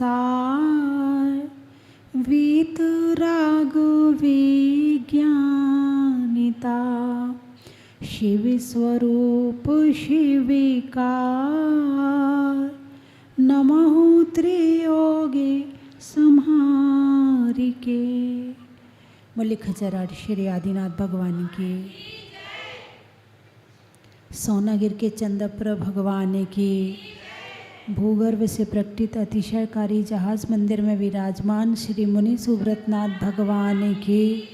सार, वीतराग विज्ञानिता, शिव स्वरूप शिविकार, नमः त्रियोगे संहारिके। बोले खचराट श्री आदिनाथ भगवान की, सोनागिर के चंद्रप्र भगवान की, भूगर्भ से प्रकटित अतिशयकारी जहाज मंदिर में विराजमान श्री मुनि सुव्रतनाथ भगवान की,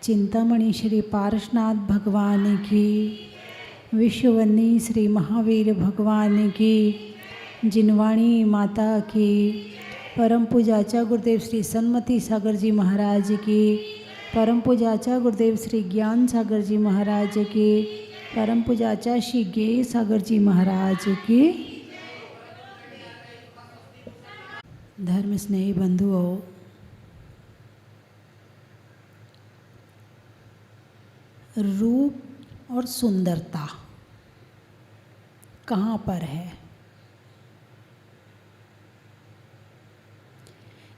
चिंतामणि श्री पारसनाथ भगवान की, विश्ववन्नी श्री महावीर भगवान की, जिनवाणी माता की, परम पूजाचा गुरुदेव श्री सन्मति सागर जी महाराज की, परम पूजाचा गुरुदेव श्री ज्ञान सागर जी महाराज की, परम पूजाचा श्री गे सागर जी महाराज की। धर्म स्नेही बंधुओं, रूप और सुंदरता कहाँ पर है?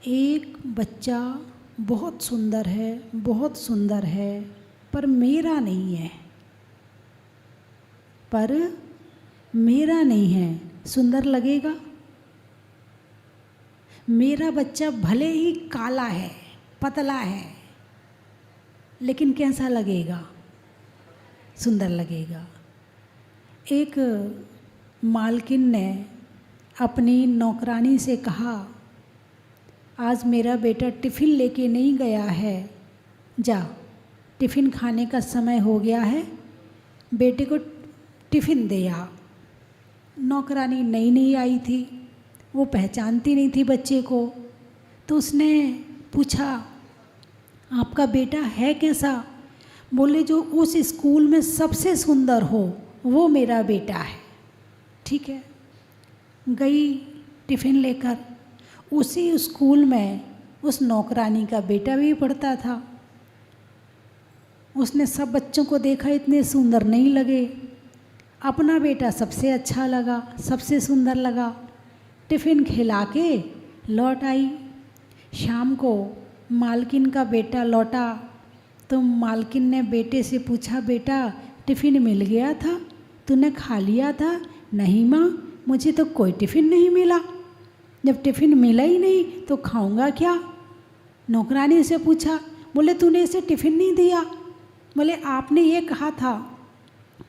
एक बच्चा बहुत सुंदर है, बहुत सुंदर है, पर मेरा नहीं है, पर मेरा नहीं है, सुंदर लगेगा? मेरा बच्चा भले ही काला है, पतला है, लेकिन कैसा लगेगा? सुंदर लगेगा। एक मालकिन ने अपनी नौकरानी से कहा, आज मेरा बेटा टिफ़िन लेके नहीं गया है, जा टिफ़िन खाने का समय हो गया है, बेटे को टिफ़िन दे आ। नौकरानी नई नई आई थी, वो पहचानती नहीं थी बच्चे को, तो उसने पूछा, आपका बेटा है कैसा? बोले, जो उस स्कूल में सबसे सुंदर हो वो मेरा बेटा है। ठीक है, गई टिफ़िन लेकर। उसी स्कूल में उस नौकरानी का बेटा भी पढ़ता था। उसने सब बच्चों को देखा, इतने सुंदर नहीं लगे, अपना बेटा सबसे अच्छा लगा, सबसे सुंदर लगा। टिफ़िन खिला के लौट आई। शाम को मालकिन का बेटा लौटा तो मालकिन ने बेटे से पूछा, बेटा टिफ़िन मिल गया था, तूने खा लिया था? नहीं माँ, मुझे तो कोई टिफ़िन नहीं मिला। जब टिफ़िन मिला ही नहीं तो खाऊंगा क्या? नौकरानी से पूछा। बोले, तूने इसे टिफ़िन नहीं दिया? बोले, आपने ये कहा था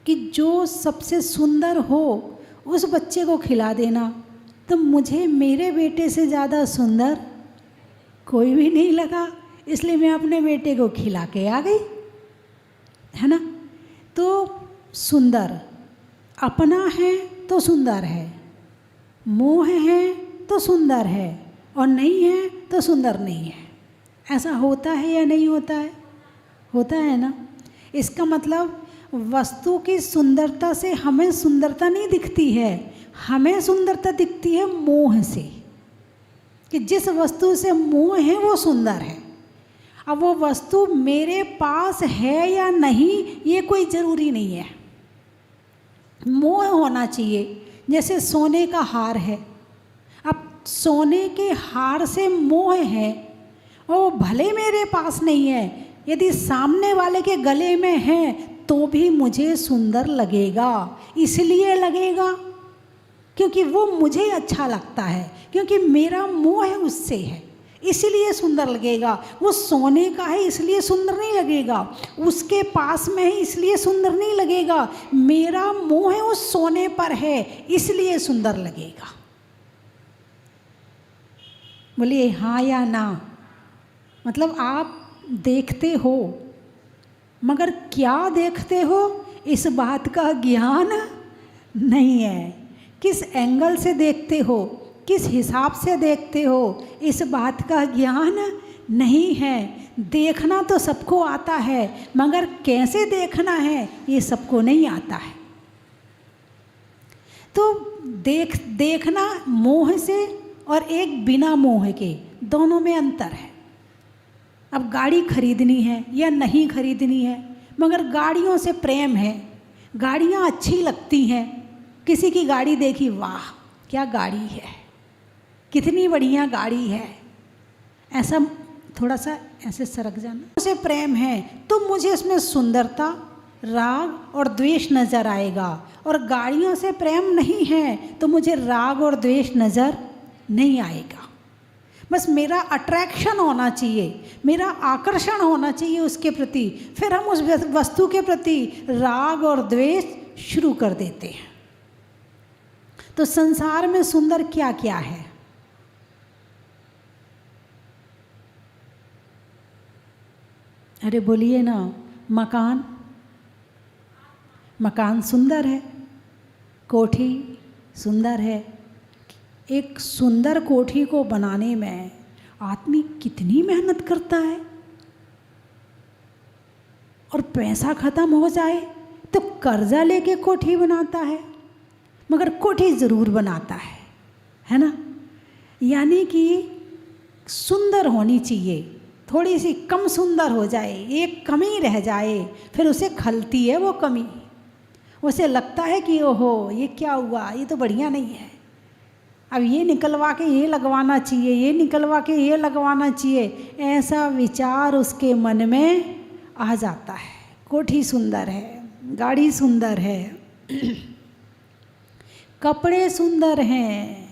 कि जो सबसे सुंदर हो उस बच्चे को खिला देना, तो मुझे मेरे बेटे से ज़्यादा सुंदर कोई भी नहीं लगा, इसलिए मैं अपने बेटे को खिला के आ गई, है ना। तो सुंदर अपना है तो सुंदर है, मोह है तो सुंदर है, और नहीं है तो सुंदर नहीं है। ऐसा होता है या नहीं होता है? होता है ना। इसका मतलब वस्तु की सुंदरता से हमें सुंदरता नहीं दिखती है, हमें सुंदरता दिखती है मोह से, कि जिस वस्तु से मोह है वो सुंदर है। अब वो वस्तु मेरे पास है या नहीं ये कोई ज़रूरी नहीं है, मोह होना चाहिए। जैसे सोने का हार है, अब सोने के हार से मोह है और वो भले मेरे पास नहीं है, यदि सामने वाले के गले में है तो भी मुझे सुंदर लगेगा। इसलिए लगेगा क्योंकि वो मुझे अच्छा लगता है, क्योंकि मेरा मोह है उससे है, इसलिए सुंदर लगेगा। वो सोने का है इसलिए सुंदर नहीं लगेगा, उसके पास में है इसलिए सुंदर नहीं लगेगा, मेरा मोह है उस सोने पर है इसलिए सुंदर लगेगा। बोलिए हाँ या ना। मतलब आप देखते हो, मगर क्या देखते हो इस बात का ज्ञान नहीं है। किस एंगल से देखते हो, किस हिसाब से देखते हो, इस बात का ज्ञान नहीं है। देखना तो सबको आता है, मगर कैसे देखना है ये सबको नहीं आता है। तो देखना मोह से और एक बिना मोह के, दोनों में अंतर है। अब गाड़ी खरीदनी है या नहीं खरीदनी है, मगर गाड़ियों से प्रेम है, गाड़ियाँ अच्छी लगती हैं। किसी की गाड़ी देखी, वाह क्या गाड़ी है, कितनी बढ़िया गाड़ी है, ऐसा थोड़ा सा ऐसे सरक जाना, उसे प्रेम है तो मुझे उसमें सुंदरता, राग और द्वेष नज़र आएगा। और गाड़ियों से प्रेम नहीं है तो मुझे राग और द्वेष नज़र नहीं आएगा। बस मेरा अट्रैक्शन होना चाहिए, मेरा आकर्षण होना चाहिए उसके प्रति, फिर हम उस वस्तु के प्रति राग और द्वेष शुरू कर देते हैं। तो संसार में सुंदर क्या क्या है? अरे बोलिए ना, मकान, मकान सुंदर है, कोठी सुंदर है। एक सुंदर कोठी को बनाने में आदमी कितनी मेहनत करता है, और पैसा ख़त्म हो जाए तो कर्जा लेके कोठी बनाता है, मगर कोठी ज़रूर बनाता है ना। यानी कि सुंदर होनी चाहिए, थोड़ी सी कम सुंदर हो जाए, एक कमी रह जाए, फिर उसे खलती है वो कमी, उसे लगता है कि ओहो ये क्या हुआ, ये तो बढ़िया नहीं है, अब ये निकलवा के ये लगवाना चाहिए, ये निकलवा के ये लगवाना चाहिए, ऐसा विचार उसके मन में आ जाता है। कोठी सुंदर है, गाड़ी सुंदर है, कपड़े सुंदर हैं,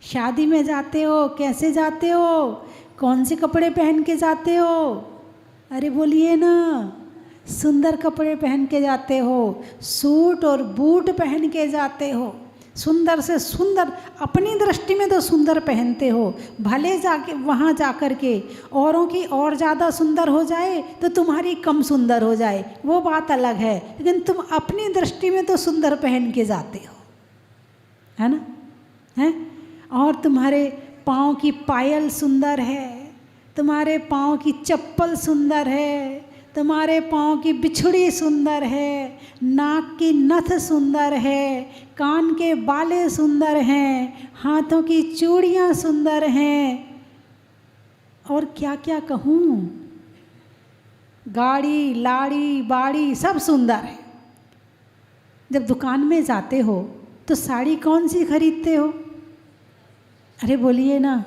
शादी में जाते हो कैसे जाते हो, कौन से कपड़े पहन के जाते हो? अरे बोलिए ना, सुंदर कपड़े पहन के जाते हो, सूट और बूट पहन के जाते हो, सुंदर से सुंदर, अपनी दृष्टि में तो सुंदर पहनते हो, भले जाके वहाँ जा कर के औरों की और ज़्यादा सुंदर हो जाए तो तुम्हारी कम सुंदर हो जाए, वो बात अलग है, लेकिन तुम अपनी दृष्टि में तो सुंदर पहन के जाते हो, है ना, हैं? और तुम्हारे पाँव की पायल सुंदर है, तुम्हारे पाँव की चप्पल सुंदर है, तुम्हारे पाँव की बिछड़ी सुंदर है, नाक की नथ सुंदर है, कान के बाले सुंदर हैं, हाथों की चूड़ियाँ सुंदर हैं, और क्या क्या कहूँ, गाड़ी लाड़ी बाड़ी सब सुंदर है। जब दुकान में जाते हो तो साड़ी कौन सी खरीदते हो? अरे बोलिए ना,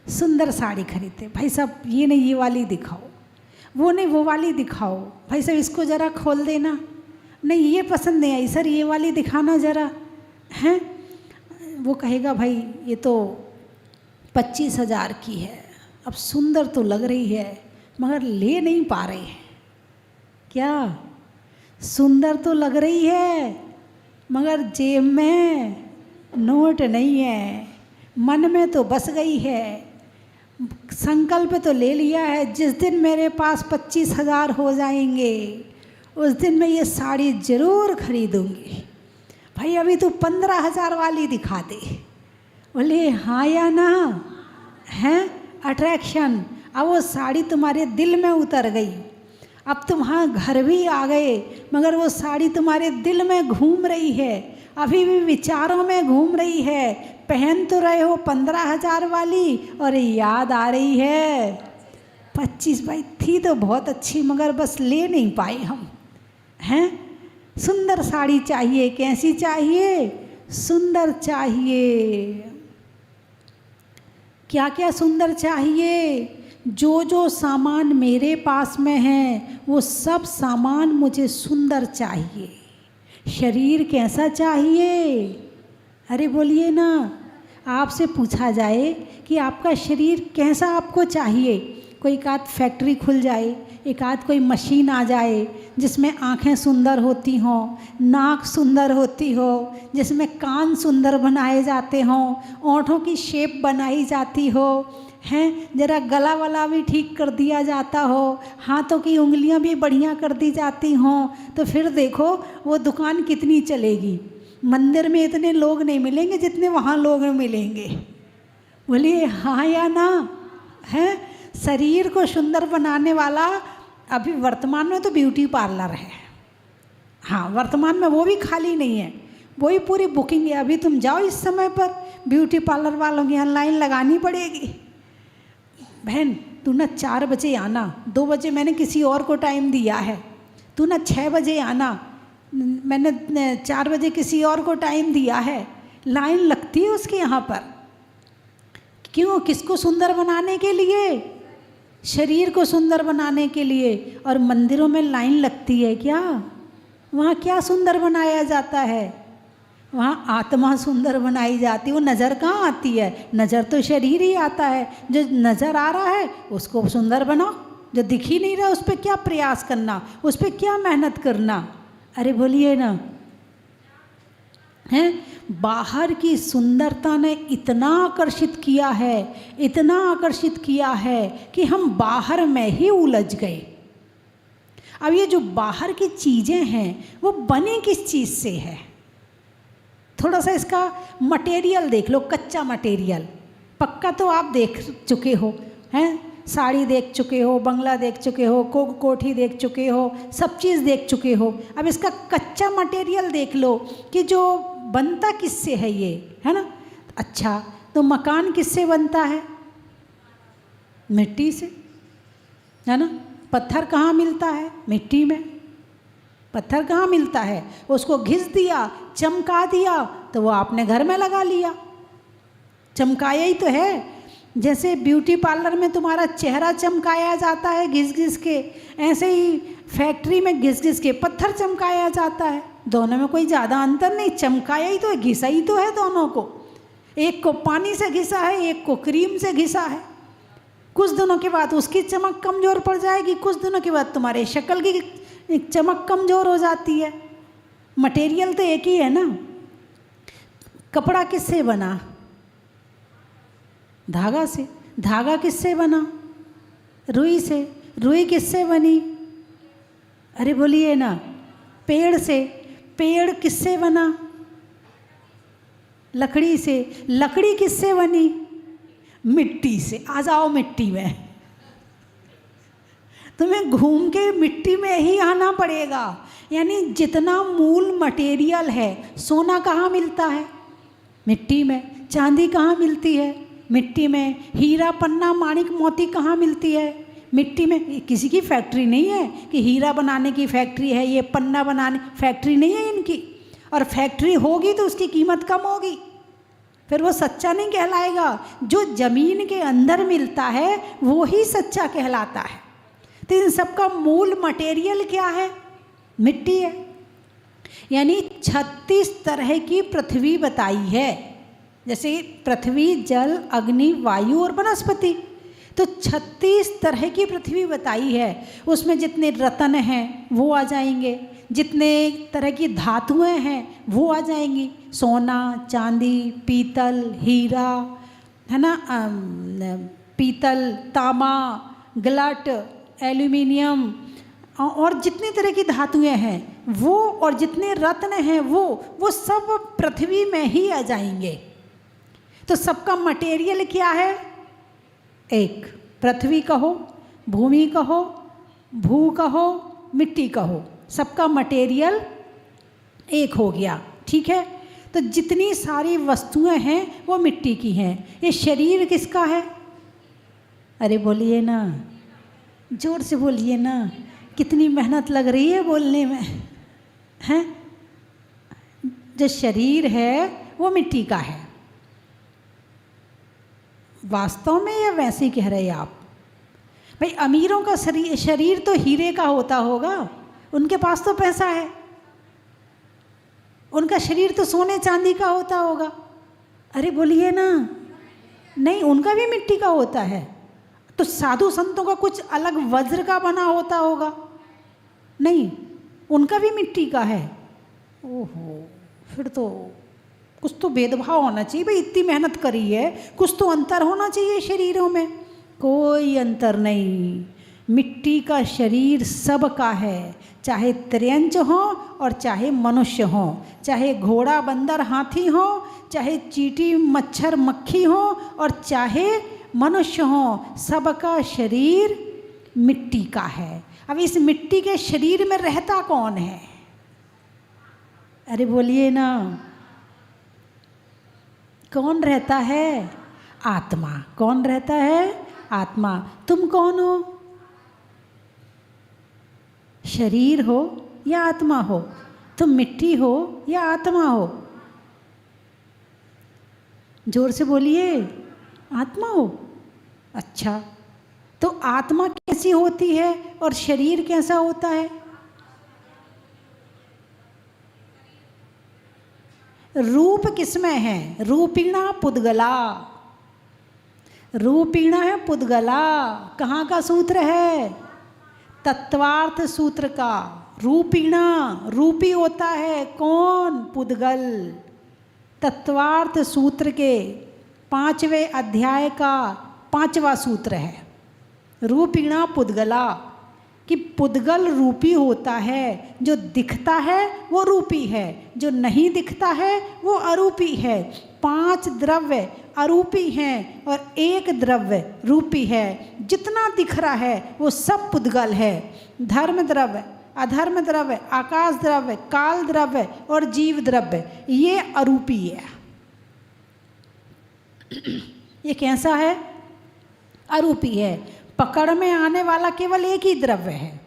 सुंदर साड़ी खरीदते, भाई साहब ये नहीं ये वाली दिखाओ, वो नहीं वो वाली दिखाओ, भाई साहब इसको ज़रा खोल देना, नहीं ये पसंद नहीं आई सर ये वाली दिखाना ज़रा, हैं? वो कहेगा भाई ये तो 25,000 की है, अब सुंदर तो लग रही है मगर ले नहीं पा रहे हैं। क्या? सुंदर तो लग रही है मगर जेब में नोट नहीं है, मन में तो बस गई है, संकल्प तो ले लिया है जिस दिन मेरे पास 25,000 हो जाएंगे उस दिन मैं ये साड़ी ज़रूर खरीदूंगी। भाई अभी तो 15,000 वाली दिखा दे। बोले हाँ या ना, हैं? अट्रैक्शन। अब वो साड़ी तुम्हारे दिल में उतर गई, अब तुम्हारा घर भी आ गए मगर वो साड़ी तुम्हारे दिल में घूम रही है, अभी भी विचारों में घूम रही है, पहन तो रहे हो 15,000 वाली और याद आ रही है 25। भाई थी तो बहुत अच्छी मगर बस ले नहीं पाए हम, हैं? सुंदर साड़ी चाहिए, कैसी चाहिए? सुंदर चाहिए। क्या क्या सुंदर चाहिए? जो जो सामान मेरे पास में है वो सब सामान मुझे सुंदर चाहिए। शरीर कैसा चाहिए? अरे बोलिए ना, आपसे पूछा जाए कि आपका शरीर कैसा आपको चाहिए, कोई एक आध फैक्ट्री खुल जाए, एक आध कोई मशीन आ जाए जिसमें आँखें सुंदर होती हों, नाक सुंदर होती हो, जिसमें कान सुंदर बनाए जाते हों, ओंठों की शेप बनाई जाती हो, हैं? जरा गला वाला भी ठीक कर दिया जाता हो, हाथों की उंगलियां भी बढ़िया कर दी जाती हों, तो फिर देखो वो दुकान कितनी चलेगी। मंदिर में इतने लोग नहीं मिलेंगे जितने वहाँ लोग मिलेंगे। बोलिए हाँ या ना, हैं? शरीर को सुंदर बनाने वाला अभी वर्तमान में तो ब्यूटी पार्लर है। हाँ, वर्तमान में वो भी खाली नहीं है, वही पूरी बुकिंग है। अभी तुम जाओ इस समय पर ब्यूटी पार्लर वालों की यहाँ लाइन लगानी पड़ेगी। बहन तू ना 4 बजे आना, 2 बजे मैंने किसी और को टाइम दिया है, तू ना 6 बजे आना, मैंने 4 बजे किसी और को टाइम दिया है। लाइन लगती है उसके यहाँ पर, क्यों? किसको सुंदर बनाने के लिए? शरीर को सुंदर बनाने के लिए। और मंदिरों में लाइन लगती है क्या? वहाँ क्या सुंदर बनाया जाता है? वहाँ आत्मा सुंदर बनाई जाती है। वो नज़र कहाँ आती है? नज़र तो शरीर ही आता है। जो नज़र आ रहा है उसको सुंदर बनाओ, जो दिख ही नहीं रहा उस पर क्या प्रयास करना, उस पर क्या मेहनत करना। अरे बोलिए ना, हैं? बाहर की सुंदरता ने इतना आकर्षित किया है, इतना आकर्षित किया है कि हम बाहर में ही उलझ गए। अब ये जो बाहर की चीज़ें हैं वो बनी किस चीज़ से है? थोड़ा सा इसका मटेरियल देख लो, कच्चा मटेरियल। पक्का तो आप देख चुके हो, हैं? साड़ी देख चुके हो, बंगला देख चुके हो, कोठी देख चुके हो, सब चीज़ देख चुके हो। अब इसका कच्चा मटेरियल देख लो कि जो बनता किससे है ये, है ना? अच्छा, तो मकान किससे बनता है? मिट्टी से, है ना? पत्थर कहाँ मिलता है? मिट्टी में। पत्थर कहाँ मिलता है? उसको घिस दिया, चमका दिया, तो वो आपने घर में लगा लिया। चमकाया ही तो है। जैसे ब्यूटी पार्लर में तुम्हारा चेहरा चमकाया जाता है घिस घिस के, ऐसे ही फैक्ट्री में घिस घिस के पत्थर चमकाया जाता है। दोनों में कोई ज़्यादा अंतर नहीं, चमकाया ही तो है, घिसा ही तो है दोनों को। एक को पानी से घिसा है, एक को क्रीम से घिसा है। कुछ दिनों के बाद उसकी चमक कमज़ोर पड़ जाएगी, कुछ दिनों के बाद तुम्हारे शक्ल की चमक कमज़ोर हो जाती है। मटेरियल तो एक ही है ना। कपड़ा किससे बना? धागा से। धागा किससे बना? रुई से। रुई किससे बनी? अरे बोलिए ना, पेड़ से। पेड़ किससे बना? लकड़ी से। लकड़ी किससे बनी? मिट्टी से। आ जाओ मिट्टी में, तुम्हें घूम के मिट्टी में ही आना पड़ेगा। यानी जितना मूल मटेरियल है, सोना कहाँ मिलता है? मिट्टी में। चांदी कहाँ मिलती है? मिट्टी में। हीरा पन्ना माणिक मोती कहाँ मिलती है? मिट्टी में। किसी की फैक्ट्री नहीं है कि हीरा बनाने की फैक्ट्री है, ये पन्ना बनाने फैक्ट्री नहीं है इनकी। और फैक्ट्री होगी तो उसकी कीमत कम होगी, फिर वो सच्चा नहीं कहलाएगा। जो ज़मीन के अंदर मिलता है वो ही सच्चा कहलाता है। तो इन सब का मूल मटेरियल क्या है? मिट्टी है। यानी 36 तरह की पृथ्वी बताई है, जैसे पृथ्वी, जल, अग्नि, वायु और वनस्पति। तो 36 तरह की पृथ्वी बताई है। उसमें जितने रत्न हैं वो आ जाएंगे, जितने तरह की धातुएं हैं वो आ जाएंगी। सोना, चांदी, पीतल, हीरा, है ना, पीतल, तांबा, गलट, एल्यूमिनियम, और जितनी तरह की धातुएं हैं वो, और जितने रत्न हैं वो सब पृथ्वी में ही आ जाएंगे। तो सबका मटेरियल क्या है? एक। पृथ्वी कहो, भूमि कहो, भू कहो, मिट्टी कहो, सबका मटेरियल एक हो गया। ठीक है। तो जितनी सारी वस्तुएं हैं वो मिट्टी की हैं। ये शरीर किसका है? अरे बोलिए ना, जोर से बोलिए ना, कितनी मेहनत लग रही है बोलने में, हैं? जो शरीर है वो मिट्टी का है। वास्तव में या वैसे ही कह रहे हैं आप? भाई अमीरों का शरीर तो हीरे का होता होगा, उनके पास तो पैसा है। उनका शरीर तो सोने चांदी का होता होगा। अरे बोलिए ना, नहीं, उनका भी मिट्टी का होता है। तो साधु संतों का कुछ अलग वज्र का बना होता होगा? नहीं, उनका भी मिट्टी का है। ओहो, फिर तो कुछ तो भेदभाव होना चाहिए भाई। इतनी मेहनत करी है, कुछ तो अंतर होना चाहिए शरीरों में। कोई अंतर नहीं। मिट्टी का शरीर सबका है, चाहे त्रियंच हो और चाहे मनुष्य हो, चाहे घोड़ा बंदर हाथी हो, चाहे चींटी मच्छर मक्खी हो और चाहे मनुष्य हो, सबका शरीर मिट्टी का है। अब इस मिट्टी के शरीर में रहता कौन है? अरे बोलिए ना, कौन रहता है? आत्मा। कौन रहता है? आत्मा। तुम कौन हो? शरीर हो या आत्मा हो? तुम मिट्टी हो या आत्मा हो? जोर से बोलिए। आत्मा हो। अच्छा, तो आत्मा कैसी होती है और शरीर कैसा होता है? रूप किसमें है? रूपिणा पुद्गला, रूपिणा है पुद्गला। कहाँ का सूत्र है? तत्वार्थ सूत्र का। रूपिणा, रूपी होता है कौन? पुद्गल। तत्वार्थ सूत्र के 5वें अध्याय का 5वां सूत्र है, रूपिणा पुद्गला, कि पुद्गल रूपी होता है। जो दिखता है वो रूपी है, जो नहीं दिखता है वो अरूपी है। 5 द्रव्य अरूपी हैं और 1 द्रव्य रूपी है। जितना दिख रहा है वो सब पुद्गल है। धर्म द्रव्य, अधर्म द्रव्य, आकाश द्रव्य, काल द्रव्य और जीव द्रव्य, ये अरूपी है। ये कैसा है? अरूपी है। पकड़ में आने वाला केवल एक ही द्रव्य है।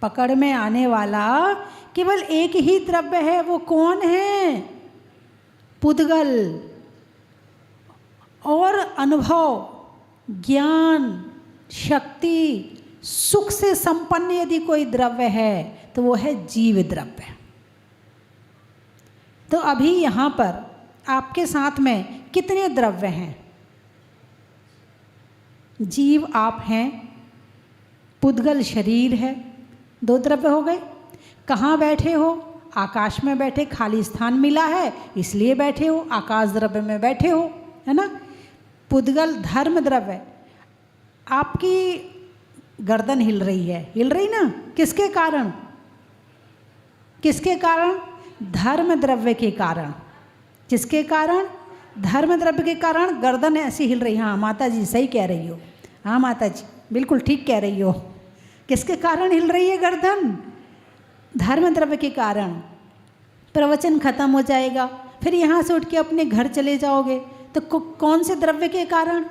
पकड़ में आने वाला केवल एक ही द्रव्य है। वो कौन है? पुद्गल। और अनुभव, ज्ञान, शक्ति, सुख से संपन्न यदि कोई द्रव्य है तो वो है जीव द्रव्य। तो अभी यहाँ पर आपके साथ में कितने द्रव्य हैं? जीव आप हैं, पुद्गल शरीर है, 2 द्रव्य हो गए। कहाँ बैठे हो? आकाश में बैठे, खाली स्थान मिला है इसलिए बैठे हो, आकाश द्रव्य में बैठे हो, है ना। पुद्गल धर्म द्रव्य। आपकी गर्दन हिल रही है, हिल रही ना, किसके कारण? किसके कारण? धर्म द्रव्य के कारण। किसके कारण? धर्म द्रव्य के कारण गर्दन ऐसी हिल रही। हाँ माता जी सही कह रही हो, हाँ माता जी बिल्कुल ठीक कह रही हो। किसके कारण हिल रही है गर्दन? धर्म द्रव्य के कारण। प्रवचन खत्म हो जाएगा, फिर यहाँ से उठ के अपने घर चले जाओगे तो कौन से द्रव्य के कारण?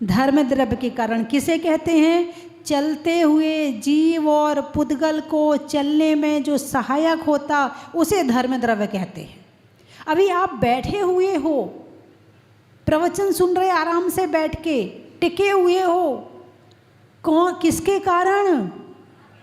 धर्म द्रव्य के कारण। किसे कहते हैं? चलते हुए जीव और पुद्गल को चलने में जो सहायक होता उसे धर्म द्रव्य कहते हैं। अभी आप बैठे हुए हो, प्रवचन सुन रहे, आराम से बैठ के टिके हुए हो, कौन, किसके कारण?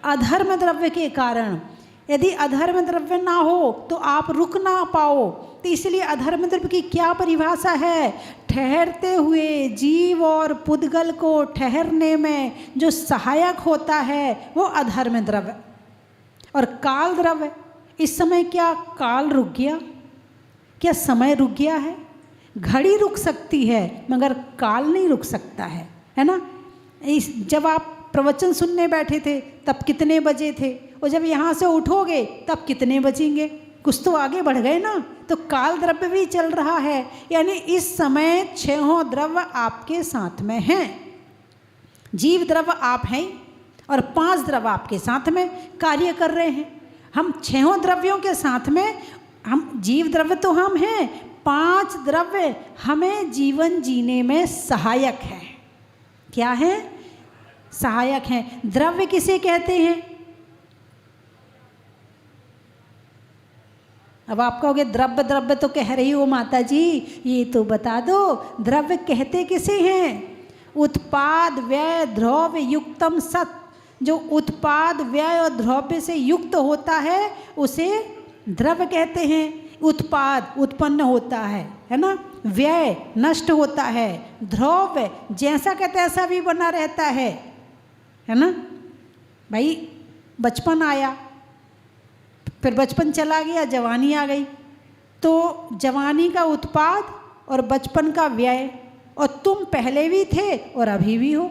अधर्म द्रव्य के कारण। यदि अधर्म द्रव्य ना हो तो आप रुक ना पाओ। तो इसलिए अधर्म द्रव्य की क्या परिभाषा है? ठहरते हुए जीव और पुद्गल को ठहरने में जो सहायक होता है वो अधर्म द्रव्य। और काल द्रव्य, इस समय क्या काल रुक गया? क्या समय रुक गया है? घड़ी रुक सकती है मगर काल नहीं रुक सकता है ना। जब आप प्रवचन सुनने बैठे थे तब कितने बजे थे, और जब यहाँ से उठोगे तब कितने बजेंगे? कुछ तो आगे बढ़ गए ना। तो काल द्रव्य भी चल रहा है, यानी इस समय 6 द्रव्य आपके साथ में हैं। जीव द्रव्य आप हैं और 5 द्रव्य आपके साथ में कार्य कर रहे हैं। हम 6 द्रव्यों के साथ में, हम जीव द्रव्य तो हम हैं, 5 द्रव्य हमें जीवन जीने में सहायक है। क्या है? सहायक हैं। द्रव्य किसे कहते हैं? अब आप कहोगे द्रव्य द्रव्य तो कह रही हो माता जी, ये तो बता दो द्रव्य कहते किसे हैं? उत्पाद व्यय द्रव्य युक्तम सत। जो उत्पाद व्यय और द्रव्य से युक्त होता है उसे द्रव्य कहते हैं। उत्पाद उत्पन्न होता है ना, व्यय नष्ट होता है, द्रव्य जैसा का तैसा भी बना रहता है ना। भाई बचपन आया, फिर बचपन चला गया, जवानी आ गई, तो जवानी का उत्पाद और बचपन का व्यय, और तुम पहले भी थे और अभी भी हो,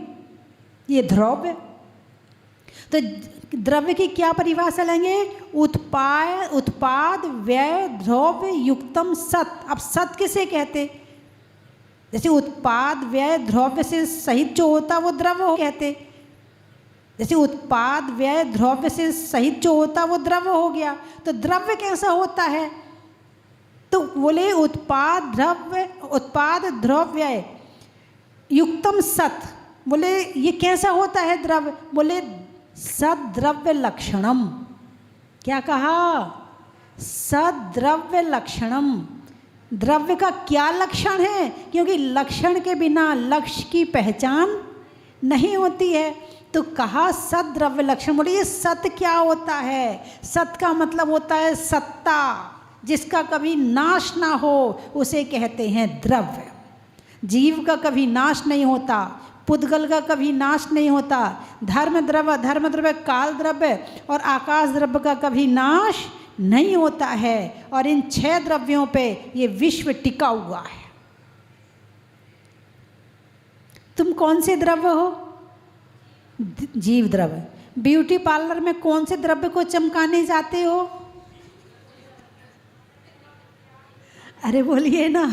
ये द्रव्य। तो द्रव्य की क्या परिभाषा लेंगे? उत्पाद व्यय द्रव्य युक्तम सत। अब सत किसे कहते? जैसे उत्पाद व्यय द्रव्य से सहित जो होता वो द्रव्य कहते। जैसे उत्पाद व्यय द्रव्य से सहित जो होता वो द्रव्य हो गया। तो द्रव्य कैसा होता है? तो बोले उत्पाद द्रव्य युक्तम सत। बोले ये कैसा होता है द्रव्य? बोले सद्द्रव्य लक्षणम। क्या कहा? सद्द्रव्य लक्षणम। द्रव्य का क्या लक्षण है, क्योंकि लक्षण के बिना लक्ष्य की पहचान नहीं होती है। तो कहा सत द्रव्य लक्षण। बोलिए सत क्या होता है? सत का मतलब होता है सत्ता, जिसका कभी नाश ना हो उसे कहते हैं द्रव्य। जीव का कभी नाश नहीं होता, पुद्गल का कभी नाश नहीं होता। धर्म द्रव्य काल द्रव्य और आकाश द्रव्य का कभी नाश नहीं होता है। और इन 6 द्रव्यों पे ये विश्व टिका हुआ है। तुम कौन से द्रव्य हो? जीव द्रव्य। ब्यूटी पार्लर में कौन से द्रव्य को चमकाने जाते हो? अरे बोलिए ना,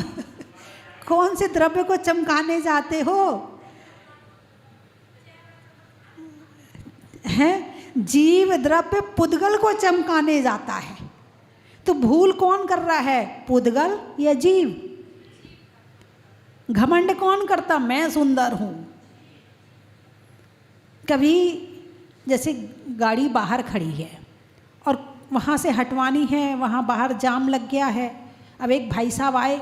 कौन से द्रव्य को चमकाने जाते हो? हैं? जीव द्रव्य पुद्गल को चमकाने जाता है। तो भूल कौन कर रहा है, पुद्गल या जीव? घमंड कौन करता, मैं सुंदर हूं। कभी जैसे गाड़ी बाहर खड़ी है और वहाँ से हटवानी है, वहाँ बाहर जाम लग गया है। अब एक भाई साहब आए,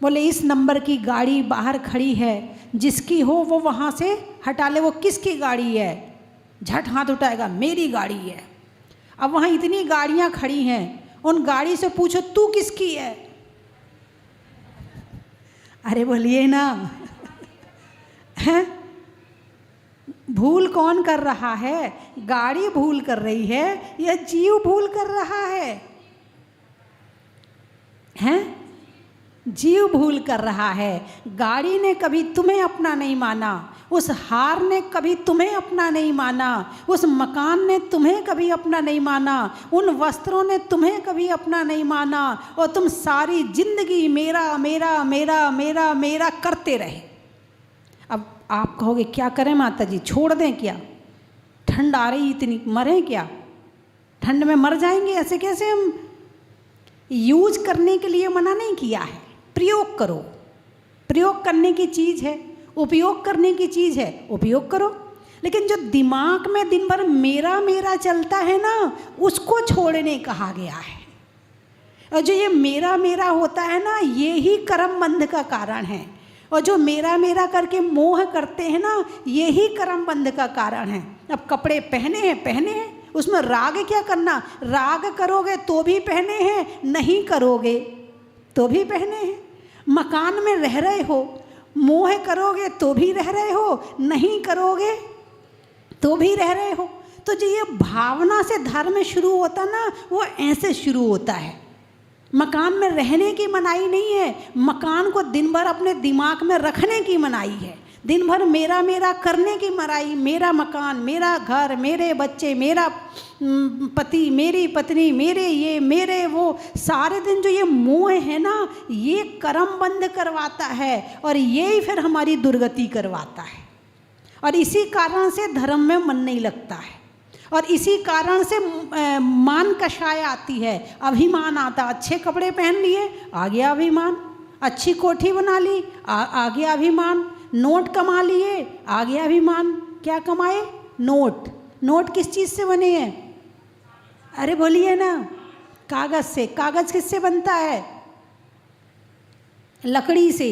बोले इस नंबर की गाड़ी बाहर खड़ी है, जिसकी हो वो वहाँ से हटा ले। वो किसकी गाड़ी है? झट हाथ उठाएगा, मेरी गाड़ी है। अब वहाँ इतनी गाड़ियाँ खड़ी हैं, उन गाड़ी से पूछो तू किसकी है? अरे बोलिए ना, हैं? भूल कौन कर रहा है? गाड़ी भूल कर रही है या जीव भूल कर रहा है? हैं? जीव भूल कर रहा है। गाड़ी ने कभी तुम्हें अपना नहीं माना, उस हार ने कभी तुम्हें अपना नहीं माना, उस मकान ने तुम्हें कभी अपना नहीं माना, उन वस्त्रों ने तुम्हें कभी अपना नहीं माना, और तुम सारी जिंदगी मेरा मेरा मेरा मेरा मेरा करते रहे। अब आप कहोगे क्या करें माता जी, छोड़ दें क्या? ठंड आ रही इतनी, मरें क्या? ठंड में मर जाएंगे ऐसे कैसे? हम यूज करने के लिए मना नहीं किया है, प्रयोग करो। प्रयोग करने की चीज़ है, उपयोग करने की चीज़ है, उपयोग करो। लेकिन जो दिमाग में दिन भर मेरा मेरा चलता है ना, उसको छोड़ने कहा गया है। और जो ये मेरा मेरा होता है ना, ये ही कर्म बंध का कारण है। और जो मेरा मेरा करके मोह करते हैं ना, ये ही कर्म बंध का कारण है। अब कपड़े पहने हैं, उसमें राग क्या करना? राग करोगे तो भी पहने हैं, नहीं करोगे तो भी पहने हैं। मकान में रह रहे हो, मोह करोगे तो भी रह रहे हो, नहीं करोगे तो भी रह रहे हो। तो जो ये भावना से धर्म शुरू होता ना, वो ऐसे शुरू होता है। मकान में रहने की मनाही नहीं है, मकान को दिन भर अपने दिमाग में रखने की मनाही है। दिन भर मेरा मेरा करने की मनाही, मेरा मकान, मेरा घर, मेरे बच्चे, मेरा पति, मेरी पत्नी, मेरे ये मेरे वो, सारे दिन जो ये मोह है ना, ये कर्म बंद करवाता है और यही फिर हमारी दुर्गति करवाता है। और इसी कारण से धर्म में मन नहीं लगता है, और इसी कारण से मान कषाय आती है, अभिमान आता। अच्छे कपड़े पहन लिए, आ गया अभिमान। अच्छी कोठी बना ली, आ गया अभिमान। नोट कमा लिए, आ गया अभिमान। क्या कमाए? नोट। नोट किस चीज़ से बने हैं? अरे बोलिए ना, कागज़ से। कागज़ किससे बनता है? लकड़ी से।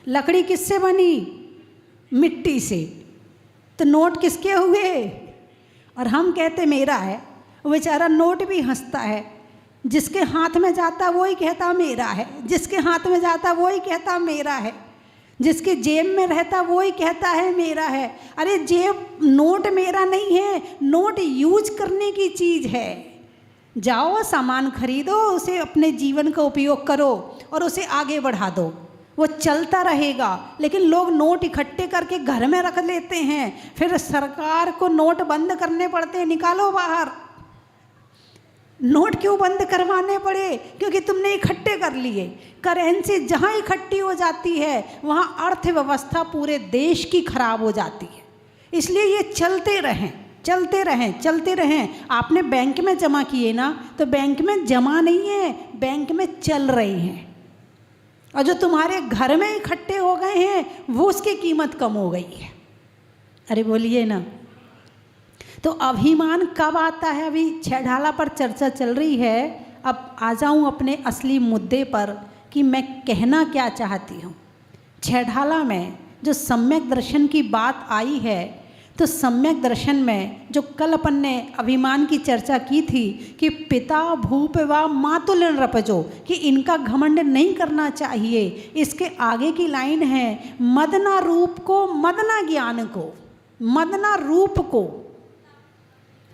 लकड़ी किससे बनी? मिट्टी से। तो नोट किसके हुए? और हम कहते मेरा है, वो बेचारा नोट भी हंसता है। जिसके हाथ में जाता वही कहता मेरा है, जिसके हाथ में जाता वही कहता मेरा है, जिसके जेब में रहता वही कहता है मेरा है। अरे जेब, नोट मेरा नहीं है, नोट यूज करने की चीज़ है। जाओ सामान खरीदो, उसे अपने जीवन का उपयोग करो और उसे आगे बढ़ा दो, वो चलता रहेगा। लेकिन लोग नोट इकट्ठे करके घर में रख लेते हैं, फिर सरकार को नोट बंद करने पड़ते हैं, निकालो बाहर। नोट क्यों बंद करवाने पड़े? क्योंकि तुमने इकट्ठे कर लिए। करेंसी जहाँ इकट्ठी हो जाती है वहाँ अर्थव्यवस्था पूरे देश की खराब हो जाती है। इसलिए ये चलते रहें, चलते रहें, चलते रहें। आपने बैंक में जमा किए ना, तो बैंक में जमा नहीं है, बैंक में चल रहे हैं। और जो तुम्हारे घर में इकट्ठे हो गए हैं वो उसकी कीमत कम हो गई है। अरे बोलिए ना। तो अभिमान कब आता है? अभी छह ढाला पर चर्चा चल रही है। अब आ जाऊं अपने असली मुद्दे पर कि मैं कहना क्या चाहती हूँ। छेढ़ाला में जो सम्यक दर्शन की बात आई है, तो सम्यक दर्शन में जो कल अपन ने अभिमान की चर्चा की थी कि पिता भूप व मातुल्य नृपजो, कि इनका घमंड नहीं करना चाहिए। इसके आगे की लाइन है, मदना रूप को मदना ज्ञान को, मदना रूप को।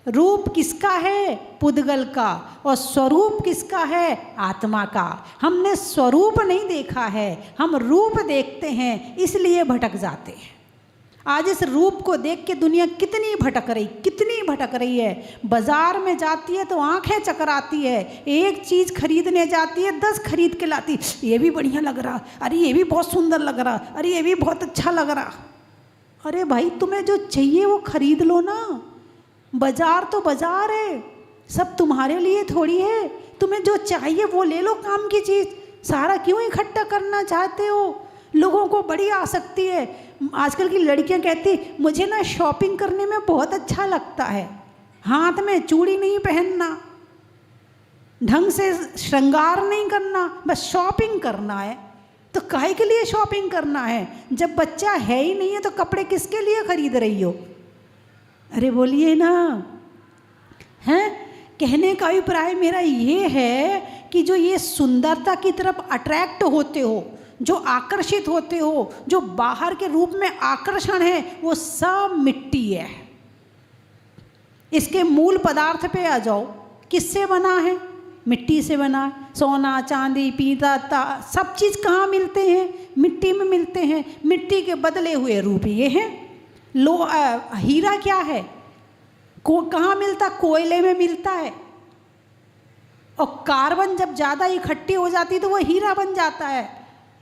रूप किसका है? पुद्गल का। और स्वरूप किसका है? आत्मा का। हमने स्वरूप नहीं देखा है, हम रूप देखते हैं, इसलिए भटक जाते हैं। आज इस रूप को देख के दुनिया कितनी भटक रही है। बाजार में जाती है तो आंखें चकराती है, एक चीज़ खरीदने जाती है 10 खरीद के लाती, ये भी बढ़िया लग रहा, अरे ये भी बहुत सुंदर लग रहा, अरे ये भी बहुत अच्छा लग रहा। अरे भाई, तुम्हें जो चाहिए वो खरीद लो ना। बाजार तो बाजार है, सब तुम्हारे लिए थोड़ी है। तुम्हें जो चाहिए वो ले लो, काम की चीज़। सारा क्यों इकट्ठा करना चाहते हो? लोगों को बड़ी आसक्ति है। आजकल की लड़कियां कहती, मुझे ना शॉपिंग करने में बहुत अच्छा लगता है, हाथ में चूड़ी नहीं पहनना, ढंग से श्रृंगार नहीं करना, बस शॉपिंग करना है। तो काहे के लिए शॉपिंग करना है? जब बच्चा है ही नहीं है तो कपड़े किसके लिए खरीद रही हो? अरे बोलिए ना, हैं? कहने का अभिप्राय मेरा ये है कि जो ये सुंदरता की तरफ अट्रैक्ट होते हो, जो आकर्षित होते हो, जो बाहर के रूप में आकर्षण है, वो सब मिट्टी है। इसके मूल पदार्थ पे आ जाओ, किससे बना है? मिट्टी से बना। सोना चांदी पीतल सब चीज़ कहाँ मिलते हैं? मिट्टी में मिलते हैं। मिट्टी के बदले हुए रूप ये हैं। हीरा क्या है? कहाँ मिलता? कोयले में मिलता है। और कार्बन जब ज़्यादा इकट्ठी हो जाती तो वो हीरा बन जाता है।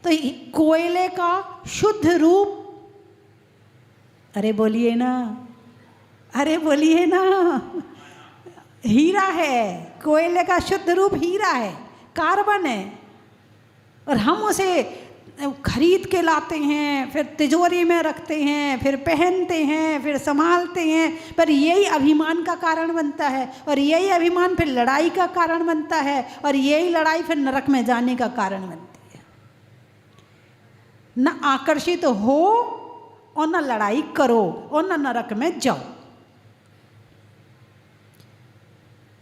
तो कोयले का शुद्ध रूप, अरे बोलिए ना, अरे बोलिए ना, हीरा है। कोयले का शुद्ध रूप हीरा है, कार्बन है। और हम उसे खरीद के लाते हैं, फिर तिजोरी में रखते हैं, फिर पहनते हैं, फिर संभालते हैं। पर यही अभिमान का कारण बनता है, और यही अभिमान फिर लड़ाई का कारण बनता है, और यही लड़ाई फिर नरक में जाने का कारण बनती है। न आकर्षित हो और न लड़ाई करो और न नरक में जाओ।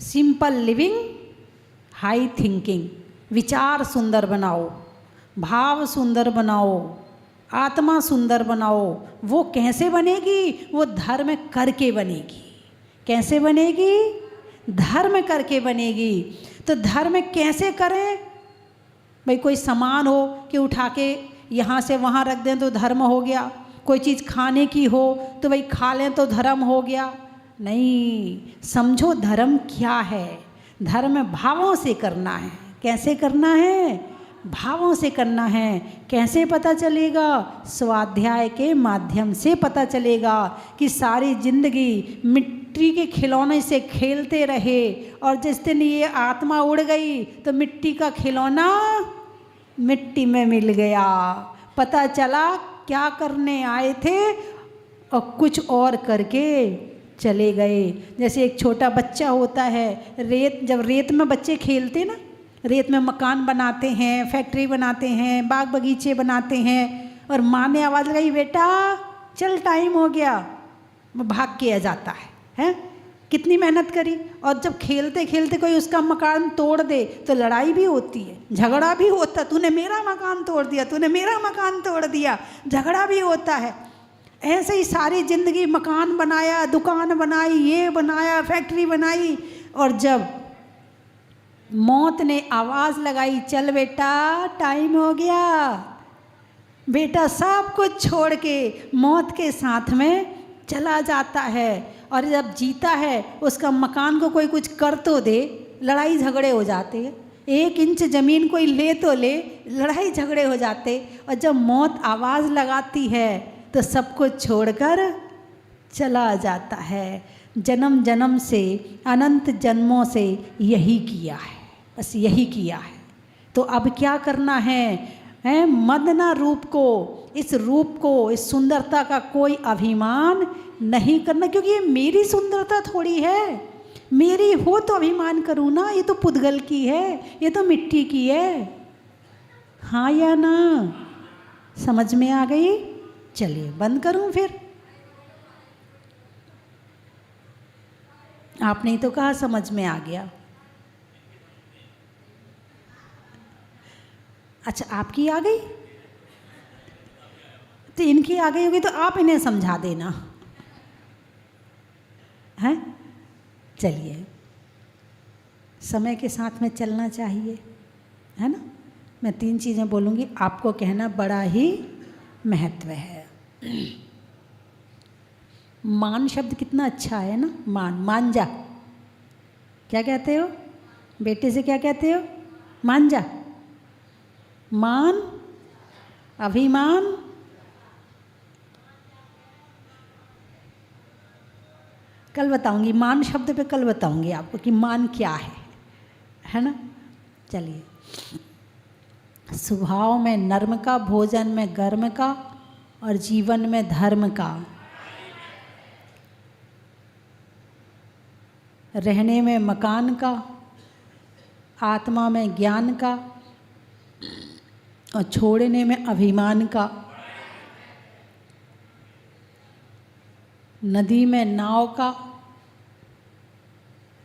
Simple living, high thinking. विचार सुंदर बनाओ, भाव सुंदर बनाओ, आत्मा सुंदर बनाओ। वो कैसे बनेगी? वो धर्म करके बनेगी। कैसे बनेगी? धर्म करके बनेगी। तो धर्म कैसे करें भाई? कोई सामान हो कि उठा के यहाँ से वहाँ रख दें तो धर्म हो गया। कोई चीज़ खाने की हो तो भाई खा लें तो धर्म हो गया। नहीं, समझो धर्म क्या है। धर्म भावों से करना है। कैसे करना है? भावों से करना है। कैसे पता चलेगा? स्वाध्याय के माध्यम से पता चलेगा कि सारी जिंदगी मिट्टी के खिलौने से खेलते रहे, और जिस दिन ये आत्मा उड़ गई तो मिट्टी का खिलौना मिट्टी में मिल गया। पता चला क्या करने आए थे और कुछ और करके चले गए। जैसे एक छोटा बच्चा होता है, जब रेत में बच्चे खेलते ना, रेत में मकान बनाते हैं, फैक्ट्री बनाते हैं, बाग बगीचे बनाते हैं, और माँ ने आवाज़ लगाई, बेटा चल टाइम हो गया, वो भाग के आ जाता है। हैं? कितनी मेहनत करी। और जब खेलते खेलते कोई उसका मकान तोड़ दे तो लड़ाई भी होती है, झगड़ा भी होता, तूने मेरा मकान तोड़ दिया, तूने मेरा मकान तोड़ दिया, झगड़ा भी होता है। ऐसे ही सारी ज़िंदगी मकान बनाया, दुकान बनाई, ये बनाया, फैक्ट्री बनाई, और जब मौत ने आवाज़ लगाई, चल बेटा टाइम हो गया, बेटा सब कुछ छोड़ के मौत के साथ में चला जाता है। और जब जीता है उसका मकान को कोई कुछ कर तो दे, लड़ाई झगड़े हो जाते हैं। 1 इंच ज़मीन कोई ले तो ले, लड़ाई झगड़े हो जाते। और जब मौत आवाज़ लगाती है तो सब कुछ छोड़कर चला जाता है। जन्म जन्म से, अनंत जन्मों से यही किया है, बस यही किया है। तो अब क्या करना है? मदना रूप को, इस रूप को, इस सुंदरता का कोई अभिमान नहीं करना, क्योंकि ये मेरी सुंदरता थोड़ी है। मेरी हो तो अभिमान करूँ ना, ये तो पुद्गल की है, ये तो मिट्टी की है। हाँ या ना? समझ में आ गई? चलिए बंद करूं फिर? आपने तो कहा समझ में आ गया। अच्छा, आपकी आ गई? तो इनकी आ गई होगी तो आप इन्हें समझा देना है। चलिए, समय के साथ में चलना चाहिए, है ना। मैं 3 चीज़ें बोलूँगी, आपको कहना बड़ा ही महत्व है। मान शब्द कितना अच्छा है ना। मान जा, क्या कहते हो बेटे से? क्या कहते हो? मान जा। मान, अभिमान, कल बताऊंगी। मान शब्द पे कल बताऊंगी आपको कि मान क्या है ना। चलिए, स्वभाव में नर्म का, भोजन में गर्म का और जीवन में धर्म का, रहने में मकान का, आत्मा में ज्ञान का और छोड़ने में अभिमान का, नदी में नाव का,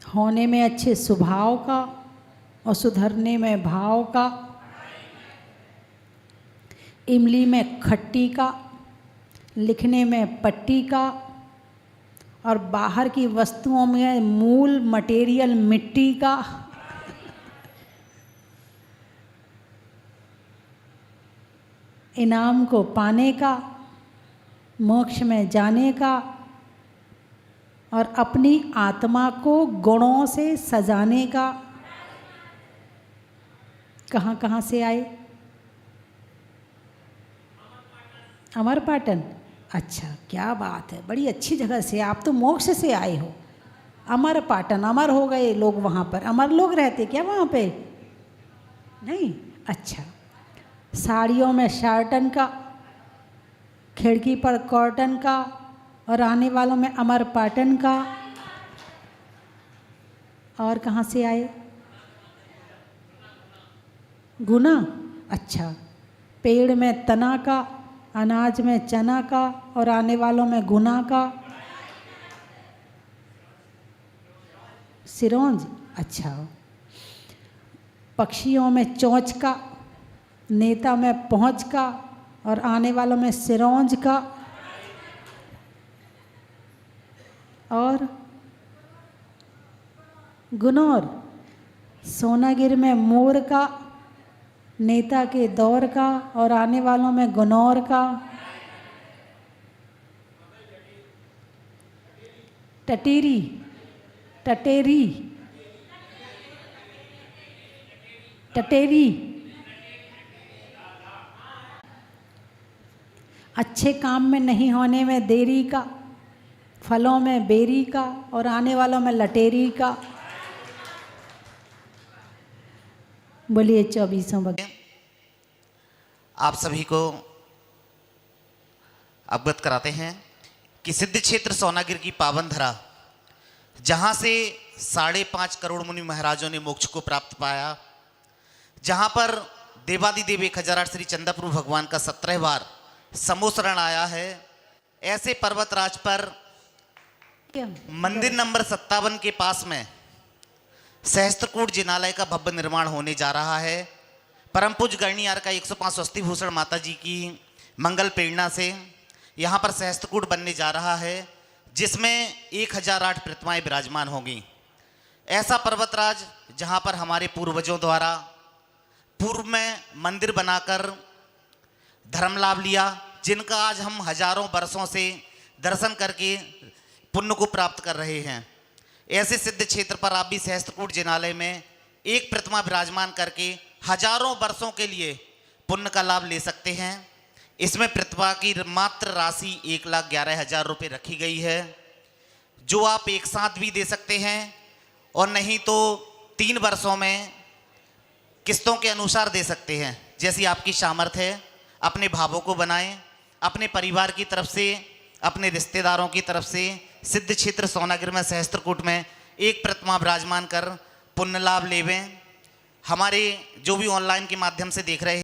होने में अच्छे स्वभाव का और सुधरने में भाव का, इमली में खट्टी का, लिखने में पट्टी का और बाहर की वस्तुओं में मूल मटेरियल मिट्टी का। इनाम को पाने का, मोक्ष में जाने का और अपनी आत्मा को गुणों से सजाने का। कहाँ कहाँ से आए? अमरपाटन। अच्छा, क्या बात है, बड़ी अच्छी जगह से। आप तो मोक्ष से आए हो। अमरपाटन, अमर हो गए लोग वहाँ पर। अमर लोग रहते क्या वहाँ पे? नहीं। अच्छा, साड़ियों में शार्टन का, खिड़की पर कॉटन का और आने वालों में अमरपाटन का। और कहाँ से आए? गुना। अच्छा, पेड़ में तना का, अनाज में चना का और आने वालों में गुना का। सिरोंज। अच्छा, पक्षियों में चोंच का, नेता में पहुँच का और आने वालों में सिरोंज का। और गुनौर, सोनागिर में मोर का, नेता के दौर का और आने वालों में गुनौर का। टटेरी, टटेरी, टटेरी। अच्छे काम में नहीं होने में देरी का, फलों में बेरी का और आने वालों में लटेरी का। बोलिए 24वां भगवान। आप सभी को अवगत कराते हैं कि सिद्ध क्षेत्र सोनागिर की पावन धरा, जहाँ से 5.5 करोड़ मुनि महाराजों ने मोक्ष को प्राप्त पाया, जहाँ पर देवादिदेव 1008 श्री चंद्रप्रभु भगवान का 17 बार समोसरण आया है, ऐसे पर्वतराज पर मंदिर नंबर 57 के पास में सहस्त्रकूट जिनालय का भव्य निर्माण होने जा रहा है। परम पूज्य गणियार का 105 स्वस्ति भूषण माता जी की मंगल प्रेरणा से यहाँ पर सहस्त्रकूट बनने जा रहा है, जिसमें 1008 प्रतिमाएं विराजमान होंगी। ऐसा पर्वतराज जहाँ पर हमारे पूर्वजों द्वारा पूर्व में मंदिर बनाकर धर्म लाभ लिया, जिनका आज हम हजारों वर्षों से दर्शन करके पुण्य को प्राप्त कर रहे हैं। ऐसे सिद्ध क्षेत्र पर आप भी सहस्त्रकूट जिनालय में एक प्रतिमा विराजमान करके हजारों वर्षों के लिए पुण्य का लाभ ले सकते हैं। इसमें प्रतिमा की मात्र राशि 1,11,000 रुपये रखी गई है, जो आप एक साथ भी दे सकते हैं और नहीं तो 3 वर्षों में किस्तों के अनुसार दे सकते हैं। जैसी आपकी सामर्थ्य है, अपने भावों को बनाएं, अपने परिवार की तरफ से, अपने रिश्तेदारों की तरफ से सिद्ध क्षेत्र सोनागिर में सहस्त्रकूट में एक प्रतिमा विराजमान कर पुण्य लाभ लेवें। हमारे जो भी ऑनलाइन के माध्यम से देख रहे हैं